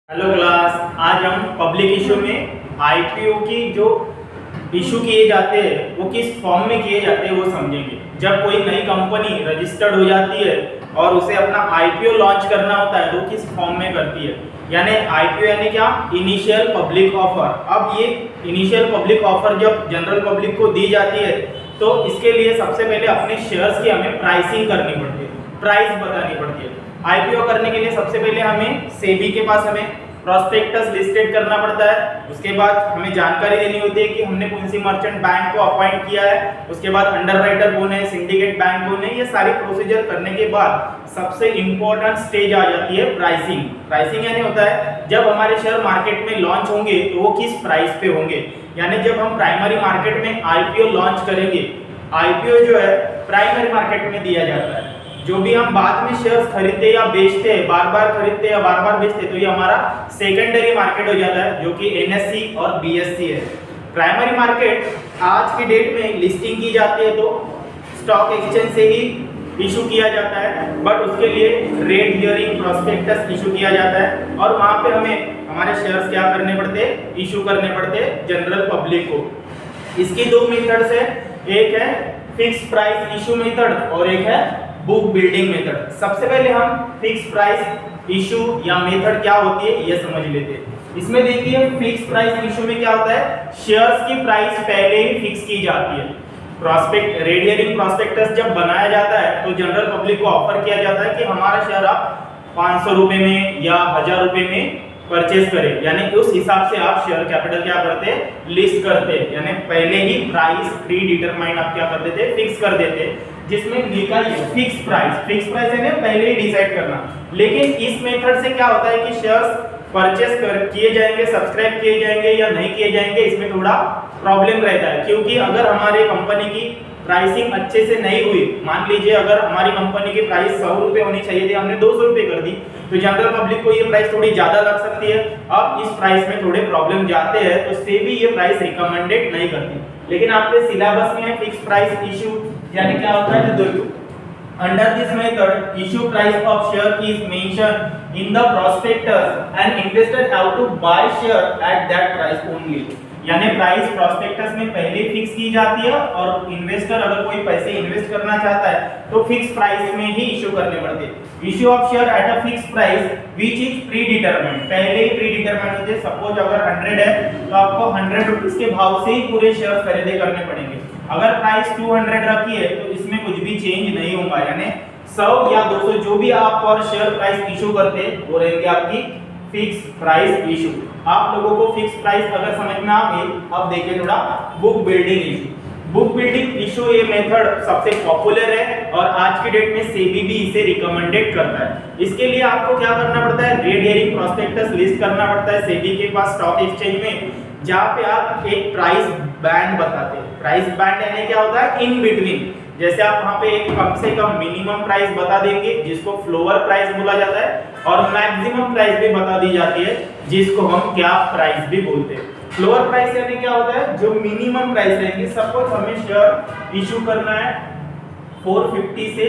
Hello class, आज हम public issue में आईपीओ की जो इशू किए जाते हैं वो किस फॉर्म में किए जाते हैं वो समझेंगे। जब कोई नई कंपनी रजिस्टर्ड हो जाती है और उसे अपना आईपीओ लॉन्च करना होता है तो किस फॉर्म में करती है। यानी आईपीओ यानी क्या, इनिशियल पब्लिक ऑफर। अब ये इनिशियल पब्लिक ऑफर जब जनरल पब्लिक को दी जाती है तो इसके लिए सबसे पहले अपने शेयर्स की हमें प्राइसिंग करनी पड़ती है, प्राइस बतानी पड़ती है। आईपीओ करने के लिए सबसे पहले हमें सेबी के पास हमें प्रोस्पेक्टस लिस्टेड करना पड़ता है। उसके बाद हमें जानकारी देनी होती है कि हमने कौन सी मर्चेंट बैंक को अपॉइंट किया है, उसके बाद अंडरराइटर कौन है, सिंडिकेट बैंक कौन है। ये सारी प्रोसीजर करने के बाद सबसे इंपॉर्टेंट स्टेज आ जाती है प्राइसिंग। प्राइसिंग यानी होता है जब हमारे शेयर मार्केट में लॉन्च होंगे तो वो किस प्राइस पे होंगे। यानी जब हम प्राइमरी मार्केट में आईपीओ लॉन्च करेंगे, आईपीओ जो है प्राइमरी मार्केट में दिया जाता है। जो भी हम बाद में शेयर्स खरीदते या बेचते हैं, बार बार खरीदते या बार बार बेचते, तो ये हमारा सेकेंडरी मार्केट हो जाता है जो कि एनएससी और बीएससी है। प्राइमरी मार्केट आज की डेट में लिस्टिंग की जाती है तो स्टॉक एक्सचेंज से ही इशू किया जाता है, बट उसके लिए रेट हियरिंग प्रोस्पेक्टस इशू किया जाता है और वहां पे हमें हमारे शेयर्स क्या करने पड़ते हैं, इशू करने पड़ते हैं जनरल पब्लिक को। इसकी दो मेथड्स है, एक है फिक्स प्राइस इशू मेथड और एक है बुक बिल्डिंग मेथड। सबसे पहले हम फिक्स प्राइस इशू या मेथड क्या होती है ये समझ लेते हैं। इसमें देखिए फिक्स प्राइस इशू में क्या होता है, शेयर्स की प्राइस पहले ही फिक्स की जाती है। प्रोस्पेक्ट रेट हियरिंग प्रोस्पेक्टस जब बनाया जाता है तो जनरल पब्लिक को ऑफर किया जाता है कि हमारा शेयर आप 500 रुपए में या 1000 रुपए में परचेज करें। यानी उस हिसाब से आप शेयर कैपिटल क्या करते हैं, लिस्ट करते हैं। यानी पहले ही प्राइस प्री डिटरमाइन आप क्या कर देते, फिक्स कर देते, जिसमें लिखा है फिक्स प्राइस। फिक्स प्राइस है पहले ही डिसाइड करना। लेकिन इस मेथड से क्या होता है कि शेयर्स परचेस किए जाएंगे, सब्सक्राइब किए जाएंगे या नहीं किए जाएंगे, इसमें थोड़ा प्रॉब्लम रहता है। क्योंकि अगर हमारे कंपनी की प्राइसिंग अच्छे से नहीं हुई, मान लीजिए अगर हमारी कंपनी की प्राइस 100 रुपए होनी चाहिए थी, हमने 200 रुपए कर दी, तो जनरल पब्लिक को ये प्राइस थोड़ी ज्यादा लग सकती है। अब इस प्राइस में थोड़े प्रॉब्लम जाते हैं तो सेबी ये प्राइस रिकमेंडेड नहीं करती। लेकिन आपके सिलेबस में फिक्स प्राइस इशू यानी क्या होता है, देखो under this method issue price of share is mention in the prospectus and investor have to buy share at that price only. यानी प्राइस प्रोस्पेक्टस में पहले फिक्स की जाती है और इन्वेस्टर अगर कोई पैसे इन्वेस्ट करना चाहता है तो फिक्स प्राइस में ही इशू करने पड़ते हैं। Issue of share at a fix price which is pre determined, पहले ही प्री डिटरमाइंड होते हैं। सपोज अगर 100 है तो आपको 100 रुपीस के भाव से ही पूरे शेयर खरीदे करने पड़ेंगे। अगर प्राइस 200 रखी है तो इसमें कुछ भी चेंज नहीं होगा। यानी 100 या 200 जो भी आप पर शेयर प्राइस इशू करते हैं वो रहेंगे आपकी फिक्स प्राइस इशू। आप लोगों को फिक्स प्राइस अगर समझ में आ गई, अब देखिए थोड़ा book building issue. Book building issue ये मेथड सबसे पॉपुलर है और आज की डेट में सेबी भी इसे रिकमेंडेड करता है। इसके लिए आपको क्या करना पड़ता है, रेट हियरिंग प्रोस्पेक्टस लिस्ट करना पड़ता है सेबी के पास स्टॉक एक्सचेंज में, जहां पे आप एक प्राइस बैंड बताते हैं। प्राइस बैंड यानी क्या होता है, इन बिटवीन। जैसे आप वहां पे एक कम से कम मिनिमम प्राइस बता देंगे जिसको फ्लोअर प्राइस बोला जाता है, और मैक्सिमम प्राइस भी बता दी जाती है जिसको हम क्या प्राइस भी बोलते हैं। फ्लोअर प्राइस यानी क्या होता है, जो मिनिमम प्राइस रहेंगे। सपोज हमें शेयर इशू करना है 450 से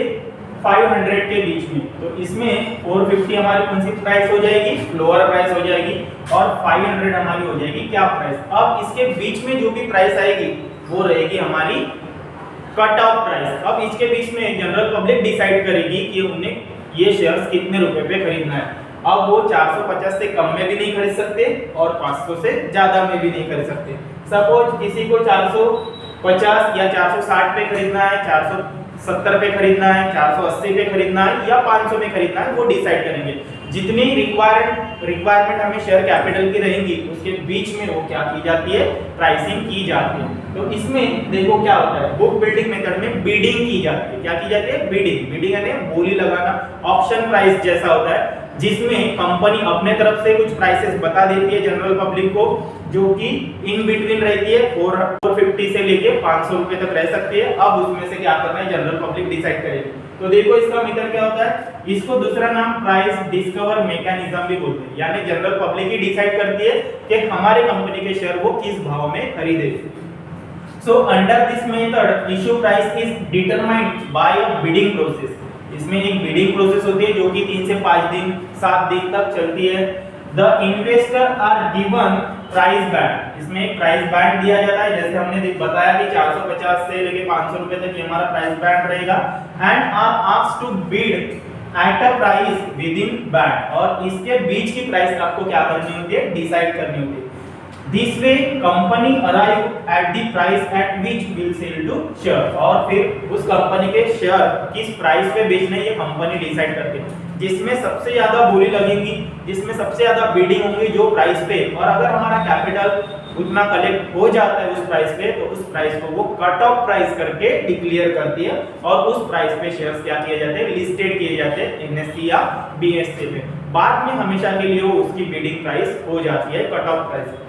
500 के बीच में, तो इसमें 450 हमारी कौन सी प्राइस हो जाएगी, फ्लोअर प्राइस हो जाएगी, और 500 हमारी हो जाएगी क्या प्राइस। अब इसके बीच में जो भी प्राइस आएगी वो रहेगी हमारी कट ऑफ प्राइस। अब इसके बीच में जनरल पब्लिक डिसाइड करेगी कि उन्हें ये शेयर्स कितने रुपए पे खरीदना है। अब वो 450 से कम में भी नहीं खरीद सकते और 500 से ज्यादा में भी नहीं खरीद सकते। सपोज किसी को 450 या 460 पे खरीदना है, 470 पे खरीदना है, 480 पे खरीदना है या 500 में खरीदना है, वो डिसाइड करेंगे। जितनी रिक्वायरमेंट हमें शेयर कैपिटल की रहेंगी उसके बीच में वो क्या की जाती है, प्राइसिंग की जाती है। तो इसमें देखो क्या होता है, बुक बिल्डिंग मेथड में बीडिंग की जाती है। क्या की जाती है, बीडिंग। बीडिंग यानी बोली लगाना, ऑप्शन प्राइस जैसा होता है, जिसमें कंपनी अपने तरफ से कुछ प्राइसेस बता देती है जनरल पब्लिक को, जो कि इन बिटवीन रहती है। 450 से लेके 500 रुपए तक रह सकती है। अब उसमें से क्या करना है जनरल पब्लिक डिसाइड करेगी। तो देखो इसका मेथड क्या होता है, इसको दूसरा नाम प्राइस डिस्कवर मैकेनिज्म भी बोलते हैं। यानी जनरल पब्लिक ही डिसाइड करती है कि हमारे कंपनी के शेयर वो किस भाव में खरीदे। So under this method issue price is determined by a bidding process। इसमें एक बिडिंग प्रोसेस होती है जो कि 3 से 5 दिन 7 दिन तक चलती है। The investor are given price band, इसमें एक प्राइस बैंड दिया जाता है, जैसे हमने बताया कि 450 से लेके 500 रुपए तक ये हमारा प्राइस बैंड रहेगा, and are asked to bid at a price within band, और इसके बीच की प्राइस आपको क्या करनी होती है, डिसाइड करनी होती है। This way company arrive at the price at which will sell to share, और फिर उस कंपनी के शेयर किस प्राइस पे बेचना है ये कंपनी डिसाइड करती है, जिसमें सबसे ज्यादा बोली लगेगी, जिसमें सबसे ज्यादा बिडिंग होगी जो प्राइस पे, और अगर हमारा कैपिटल उतना कलेक्ट हो जाता है उस प्राइस पे, तो उस प्राइस को वो कट ऑफ प्राइस करके डिक्लेयर करती है, और उस प्राइस पे शेयर्स क्या किए जाते हैं, लिस्टेड किए जाते हैं एनएससी या बीएससी में। बाद में हमेशा के लिए वो उसकी बिडिंग प्राइस हो जाती है कट ऑफ प्राइस।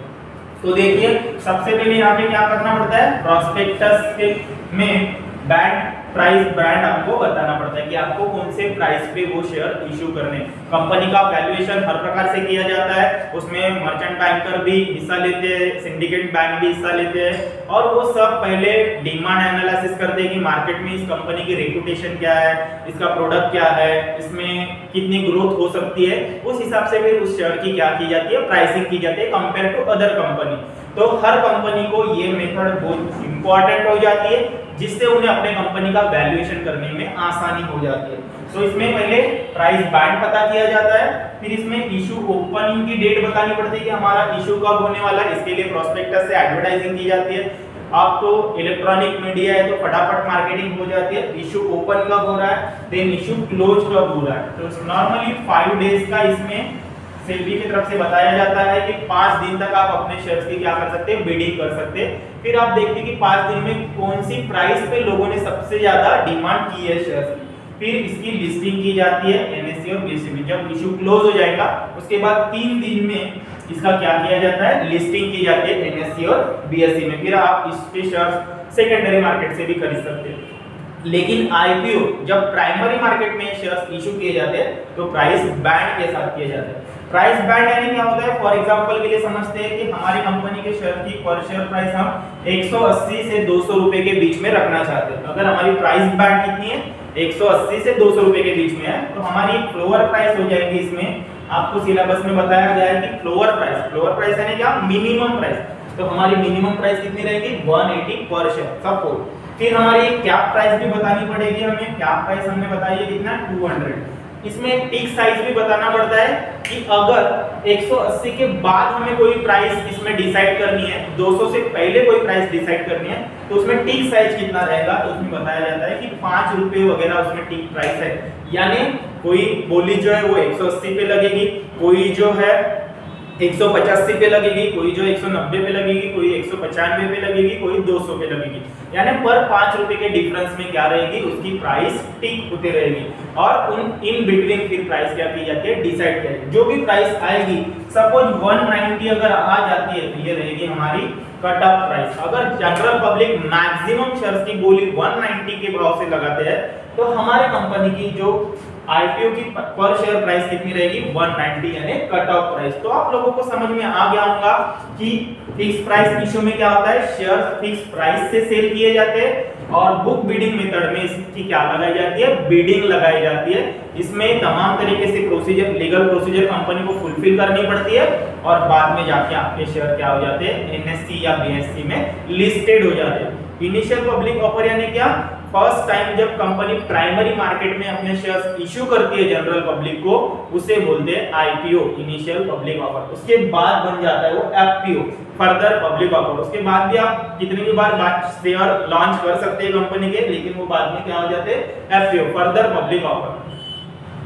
तो देखिए सबसे पहले यहाँ पे क्या करना पड़ता है, प्रॉस्पेक्टस के में बैंड प्राइस बैंड आपको बताना पड़ता है कि आपको कौन से प्राइस पे वो शेयर इशू करने। कंपनी का वैल्यूएशन हर प्रकार से किया जाता है, उसमें मर्चेंट बैंकर भी हिस्सा लेते हैं, सिंडिकेट बैंक भी हिस्सा लेते हैं, और वो सब पहले डिमांड एनालिसिस करते हैं कि मार्केट में इस कंपनी की रेपुटेशन क्या है, इसका प्रोडक्ट क्या है, इसमें कितनी ग्रोथ हो सकती है, उस हिसाब से फिर उस शेयर की क्या की जाती है, प्राइसिंग की जाती है कंपेयर टू अदर कंपनी। तो हर कंपनी को ये मेथड बहुत इंपॉर्टेंट हो जाती है, जिससे उन्हें अपने कंपनी का वैल्यूएशन करने में आसानी हो जाती है। तो इसमें पहले प्राइस बैंड पता किया जाता है, फिर इसमें इशू ओपनिंग की डेट बतानी पड़ती है कि हमारा इशू कब होने वाला है, इसके लिए प्रॉस्पेक्टस से एडवर्टाइजिंग की जाती है। अब तो इलेक्ट्रॉनिक मीडिया है तो फटाफट मार्केटिंग हो जाती है। इशू ओपन कब हो रहा है, देन इशू क्लोज कब हो रहा है, तो नॉर्मली 5 डेज का इसमें सेबी की तरफ से बताया जाता है कि 5 दिन तक आप अपने शेयर्स की क्या कर सकते हैं, बिडिंग कर सकते हैं। फिर आप देखते हैं कि 5 दिन में कौन सी प्राइस पे लोगों ने सबसे ज्यादा डिमांड की है शेयर्स की, फिर इसकी लिस्टिंग की जाती है एनएससी और बीएससी में। जब इशू क्लोज हो जाएगा उसके बाद 3 दिन में इसका क्या किया जाता है, लिस्टिंग की जाती है एनएससी और बीएससी में, फिर आप इसके शेयर्स सेकेंडरी मार्केट से भी खरीद सकते हैं। लेकिन आईपीओ जब प्राइमरी मार्केट में शेयर्स इशू किए जाते हैं तो प्राइस बैंड के साथ किए जाते हैं। प्राइस बैंड यानी क्या होता है, फॉर एग्जांपल के लिए समझते हैं कि हमारी कंपनी के शेयर की पर शेयर प्राइस हम 180 से 200 रुपए के बीच में रखना चाहते हैं। अगर हमारी प्राइस बैंड कितनी है, 180 से 200 रुपए के बीच में है, तो हमारी फ्लोअर प्राइस हो जाएगी, इसमें आपको सिलेबस में बताया गया है कि फ्लोअर प्राइस यानी क्या, मिनिमम प्राइस। तो हमारी मिनिमम प्राइस कितनी रहेगी, 180 पर शेयर सपोज। फिर हमारी कैप प्राइस भी बतानी पड़ेगी हमें, कैप प्राइस हमने बताई है कितना, 200। इसमें टिक साइज भी बताना पड़ता है कि अगर 180 के बाद हमें कोई प्राइस इसमें डिसाइड करनी है, 200 से पहले कोई प्राइस डिसाइड करनी है, तो उसमें टिक साइज कितना रहेगा, तो उसमें बताया जाता है कि 5 रुपए वगैरह उसमें टिक प्राइस है। यानी कोई बोली जो है वो 180 पे लगेगी, कोई जो है 185 पे लगेगी, कोई जो 190 पे लगेगी, कोई 195 पे लगेगी, कोई 200 पे लगेगी। यानी पर 5 रुपए के डिफरेंस में क्या रहेगी, उसकी प्राइस टिक होती रहेगी, और उन इन बिटवीन फिर प्राइस क्या की जाती है, डिसाइड करेगी। जो भी प्राइस आएगी, सपोज 190 अगर आ जाती है तो ये रहेगी हमारी कट ऑफ प्राइस। अगर जनरल पब्लिक मैक्सिमम शेयर्स की बोली 190 के भाव से लगाते हैं, तो हमारे कंपनी की जो आईपीओ की पर शेयर प्राइस कितनी रहेगी, 190 यानी कट ऑफ प्राइस। तो आप लोगों को समझ में आ गया होगा कि फिक्स प्राइस इशू में क्या होता है, शेयर फिक्स प्राइस से सेल किए जाते हैं, और बुक बिडिंग मेथड में इसकी क्या लगाई जाती है, बिडिंग लगाई जाती है। इसमें तमाम तरीके से प्रोसीजर, लीगल प्रोसीजर कंपनी को फुलफिल करनी पड़ती है, और बाद में जाके आपके शेयर क्या हो जाते हैं, एनएससी या बीएससी में लिस्टेड हो जाते हैं। इनिशियल पब्लिक ऑफर यानी क्या, फर्स्ट टाइम जब कंपनी प्राइमरी मार्केट में अपने शेयर्स इशू करती है जनरल पब्लिक को, उसे बोलते हैं आईपीओ, इनिशियल पब्लिक ऑफर। उसके बाद बन जाता है वो एफपीओ, फर्दर पब्लिक ऑफर। उसके बाद भी आप कितनी भी बार शेयर लॉन्च कर सकते हैं कंपनी के, लेकिन वो बाद में क्या हो जाते हैं, FPO, further public offer.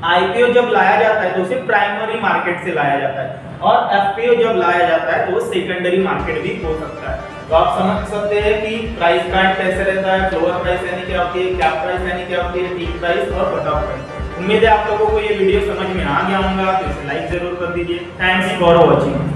IPO जब लाया जाता है तो उसे प्राइमरी मार्केट से लाया जाता है, और एफपीओ जब लाया जाता है तो वो सेकेंडरी मार्केट भी हो सकता है। तो आप समझ सकते हैं कि प्राइस बैंड कैसे रहता है, फ्लोअर प्राइस यानी क्या होती है, कैप प्राइस यानी क्या होती है, टिक प्राइस और कट ऑफ प्राइस। उम्मीद है आप लोगों को ये वीडियो समझ में आ गया होगा, तो इसे लाइक जरूर कर दीजिए। Thanks for watching.